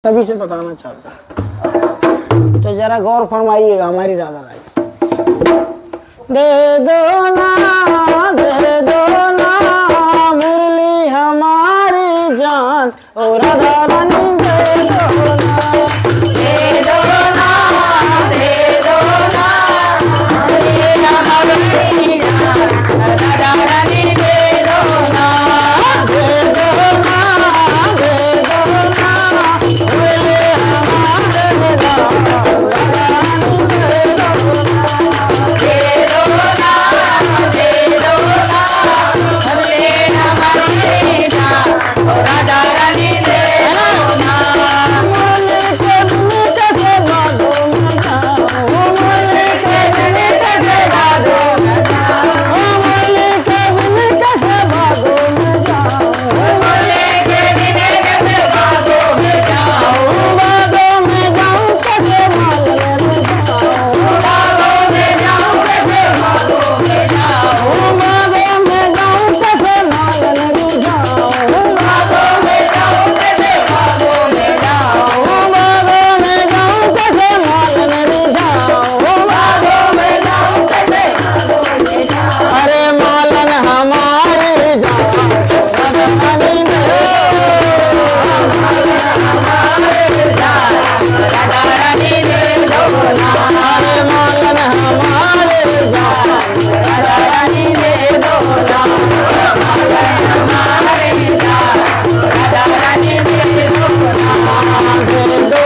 तभी से बताना चाहता हूँ, तो जरा गौर फरमाइएगा हमारी राधा रानी। दे दो ना मुरली हमारी जान, ओ राधा रानी दे दो ना, दे दो ना मुरली हमारी जान, राधा रानी दे दो ना, दे दो ना, दे दो ना मुरली हमारी जान, राधा रानी दे दो ना, मुरली से मीठे से बादो में जाओ, मुरली से मीठे से बादो में जाओ, मुरली से मीठे से बादो में जाओ, मुरली के मीठे से बादो में जाओ, बादो में जाऊं कैसे मालने में जाओ, बादो में जाऊं कैसे बादो में जाओ, बादो में जाऊं कैसे मालने में जाओ, बादो में जाऊं कैसे बादो में जाओ, बादो में जाऊं कैसे मालने में जाओ, बादो में जाऊं कैसे बादो में जाओ, अरे मालन हमारी जान, राधा रानी दे दो, हमारी जान, राधा रानी दे दो ना, अरे मालन हमारी जान, राधा रानी दे दो ना, मालन हमारी जान, राधा रानी दे दो ना, दे दो